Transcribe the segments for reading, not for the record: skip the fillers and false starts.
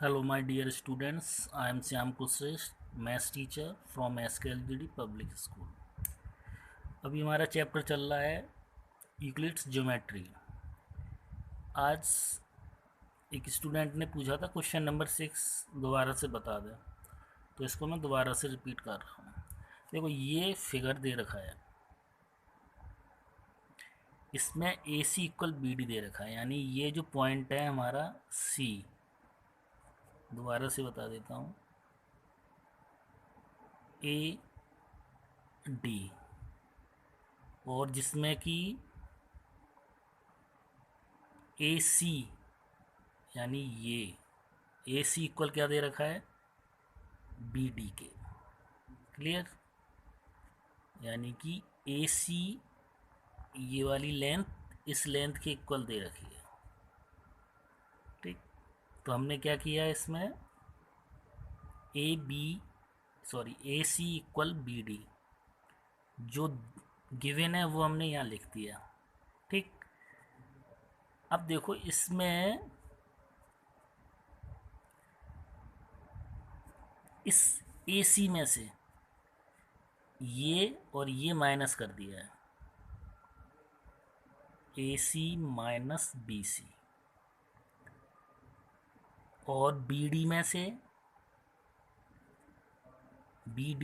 Hello, my dear students. I am Syam Kusresh, maths teacher from SKLGD Public School. अभी हमारा chapter चल रहा है यूक्लिड्स ज्योमेट्री। आज एक स्टूडेंट ने पूछा था क्वेश्चन नंबर 6 दोबारा से बता दे, तो इसको मैं दोबारा से रिपीट कर रहा हूँ। देखो, ये फिगर दे रखा है, इसमें ए सी इक्वल बी डी दे रखा है, यानी ये जो पॉइंट है हमारा सी, दोबारा से बता देता हूँ, ए डी, और जिसमें कि ए सी यानी ये ए सी इक्वल क्या दे रखा है, बी डी के। क्लियर? यानी कि ए सी ये वाली लेंथ इस लेंथ के इक्वल दे रखी है। ठीक, तो हमने क्या किया इसमें, ए सी इक्वल बी डी जो गिवन है वो हमने यहाँ लिख दिया। ठीक, अब देखो इसमें इस ए सी में से ये और ये माइनस कर दिया है, ए सी माइनस बी सी, और बी डी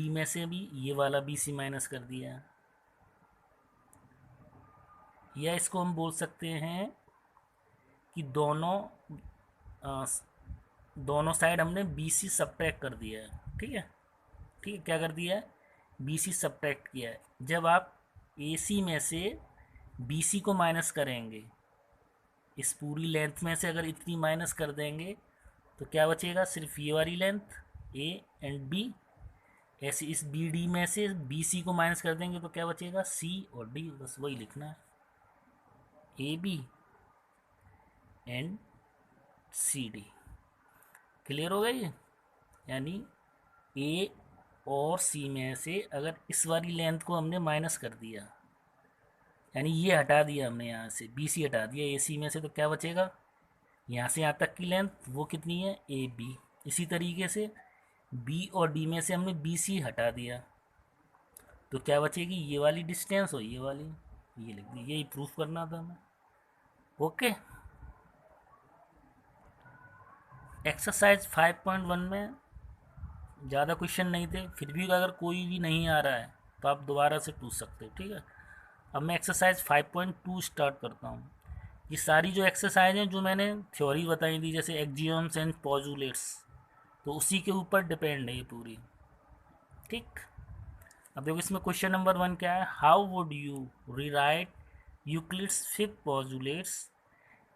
में से भी ये वाला बी सी माइनस कर दिया है। या इसको हम बोल सकते हैं कि दोनों साइड हमने बी सी सब्ट्रैक्ट कर दिया है। ठीक है, ठीक है, क्या कर दिया है, बी सी सब्ट्रैक्ट किया है। जब आप ए सी में से बी सी को माइनस करेंगे, इस पूरी लेंथ में से अगर इतनी माइनस कर देंगे तो क्या बचेगा, सिर्फ ये वाली लेंथ ए एंड बी। ऐसे इस बी डी में से बी सी को माइनस कर देंगे तो क्या बचेगा, सी और डी। बस वही लिखना है, A B and C D. Clear हो गया ये? यानी ए और सी में से अगर इस वाली लेंथ को हमने माइनस कर दिया, यानी ये हटा दिया हमने, यहाँ से बी सी हटा दिया ए सी में से, तो क्या बचेगा, यहाँ से यहाँ तक की लेंथ वो कितनी है, ए बी। इसी तरीके से बी और डी में से हमने बी सी हटा दिया तो क्या बचेगी, ये वाली डिस्टेंस और ये वाली, ये लिख दी। यही प्रूफ करना था हमें। ओके, एक्सरसाइज 5.1 में ज़्यादा क्वेश्चन नहीं थे, फिर भी अगर कोई भी नहीं आ रहा है तो आप दोबारा से पूछ सकते हो। ठीक है, अब मैं एक्सरसाइज 5.2 स्टार्ट करता हूँ। ये सारी जो एक्सरसाइज हैं जो मैंने थ्योरी बताई थी, जैसे एक्जियम्स एंड पोजुलेट्स, तो उसी के ऊपर डिपेंड है ये पूरी। ठीक, अब देखो इसमें क्वेश्चन नंबर 1 क्या है, how would you rewrite Euclid's fifth postulates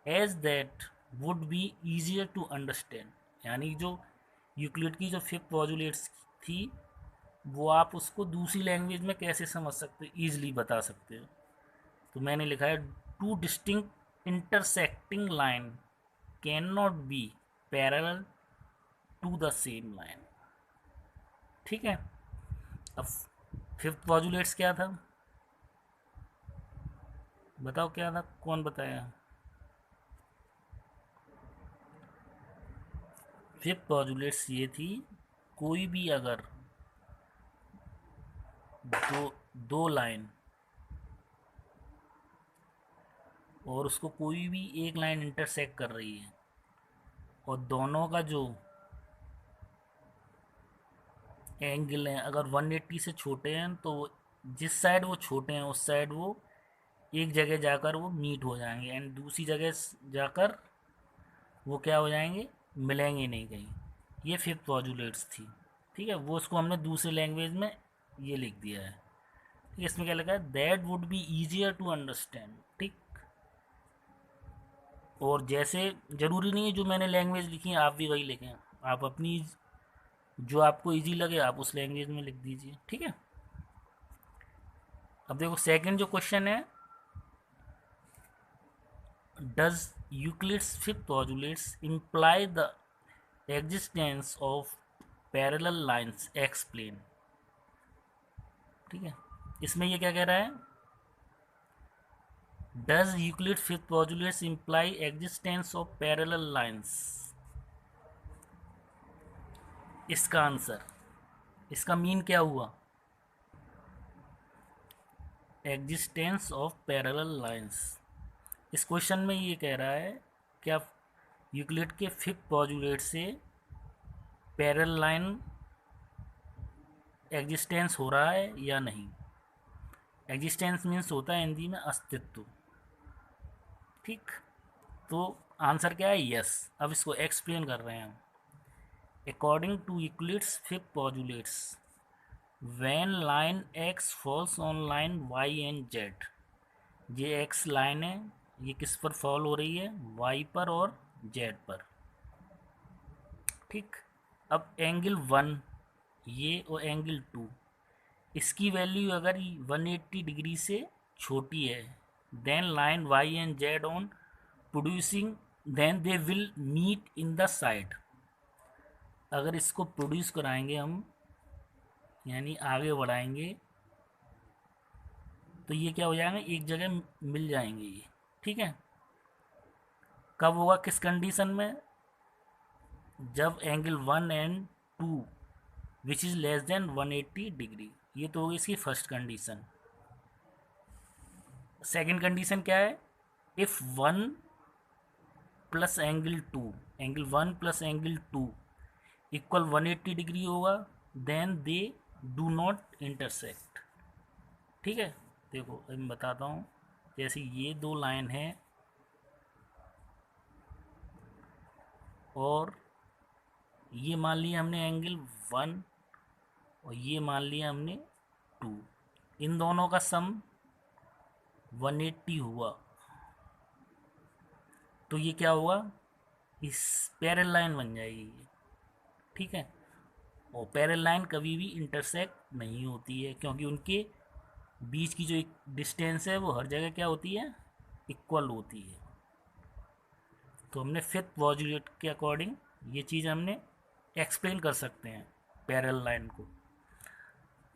as that would be easier to understand. यानी जो यूक्लिड की जो फिफ्थ पोजुलेट्स थी वो आप उसको दूसरी लैंग्वेज में कैसे समझ सकते हो, ईजिली बता सकते हो। तो मैंने लिखा है, two distinct intersecting line can not be parallel to the same line. ठीक है, अब फिफ्थ पोजुलेट्स क्या था, बताओ क्या था, कौन बताया? फिफ्थ पोजुलेट्स ये थी, कोई भी अगर दो लाइन और उसको कोई भी एक लाइन इंटरसेक्ट कर रही है और दोनों का जो एंगल है अगर 180 से छोटे हैं तो जिस साइड वो छोटे हैं उस साइड वो एक जगह जाकर वो मीट हो जाएंगे, एंड दूसरी जगह जाकर वो क्या हो जाएंगे, मिलेंगे नहीं कहीं। ये फिफ्थ पोजुलेट्स थी। ठीक है, वो उसको हमने दूसरे लैंग्वेज में ये लिख दिया है। ठीक है, इसमें क्या लिखा है, that would be easier to understand. ठीक, और जैसे ज़रूरी नहीं है जो मैंने लैंग्वेज लिखी है आप भी वही लिखें, आप अपनी जो आपको इजी लगे आप उस लैंग्वेज में लिख दीजिए। ठीक है, अब देखो सेकंड जो क्वेश्चन है, does Euclid's fifth postulates imply the existence of parallel lines explain. ठीक है, इसमें ये क्या कह रहा है, does Euclid fifth postulates imply existence of parallel lines. इसका आंसर, इसका मीन क्या हुआ, एग्जिस्टेंस ऑफ पैरेलल लाइंस। इस क्वेश्चन में ये कह रहा है क्या यूक्लिड के फिफ्थ पोस्टुलेट से पैरेलल लाइन एग्जिस्टेंस हो रहा है या नहीं। एग्जिस्टेंस मीन्स होता है हिंदी में अस्तित्व, ठीक। तो आंसर क्या है, यस। अब इसको एक्सप्लेन कर रहे हैं हम। According to Euclid's fifth postulates, when line X falls on line Y and Z, ये एक्स लाइन है, ये किस पर फॉल हो रही है, वाई पर और जेड पर, ठीक। अब एंगल 1 ये और एंगल 2, इसकी वैल्यू अगर 180 डिग्री से छोटी है, then line Y and Z on producing, then they will meet in the side. अगर इसको प्रोड्यूस कराएंगे हम, यानी आगे बढ़ाएंगे, तो ये क्या हो जाएगा, एक जगह मिल जाएंगे ये, ठीक है। कब होगा, किस कंडीशन में, जब angle 1 and 2 which is less than 180 degree. ये तो होगी इसकी फर्स्ट कंडीशन। सेकंड कंडीशन क्या है, if 1 plus angle 2, angle 1 plus angle 2 equal 180 degree होगा, then they do not intersect, ठीक है। देखो अब मैं बताता हूँ, जैसे ये दो लाइन है और ये मान लिया हमने एंगल 1 और ये मान लिया हमने 2, इन दोनों का सम 180 हुआ, तो ये क्या होगा, इस पैरेलल लाइन बन जाएगी ये, ठीक है। और पैरेलल लाइन कभी भी इंटरसेक्ट नहीं होती है, क्योंकि उनके बीच की जो एक डिस्टेंस है वो हर जगह क्या होती है, इक्वल होती है। तो हमने फिफ्थ पोस्टुलेट के अकॉर्डिंग ये चीज़ हमने एक्सप्लेन कर सकते हैं पैरेलल लाइन को,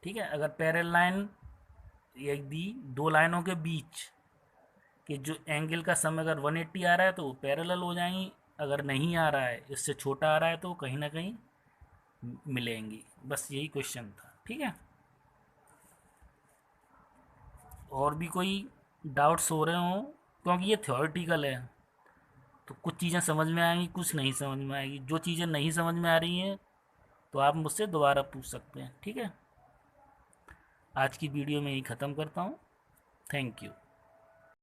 ठीक है। अगर पैरेलल लाइन यदि दो लाइनों के बीच के जो एंगल का सम अगर 180 आ रहा है तो वो पैरेलल हो जाएंगी, अगर नहीं आ रहा है, इससे छोटा आ रहा है, तो कहीं ना कहीं मिलेंगी। बस यही क्वेश्चन था, ठीक है। और भी कोई डाउट्स हो रहे हो, क्योंकि ये थ्योरेटिकल है, तो कुछ चीज़ें समझ में आएंगी, कुछ नहीं समझ में आएगी। जो चीज़ें नहीं समझ में आ रही हैं तो आप मुझसे दोबारा पूछ सकते हैं, ठीक है। आज की वीडियो में ही ख़त्म करता हूँ। Thank you.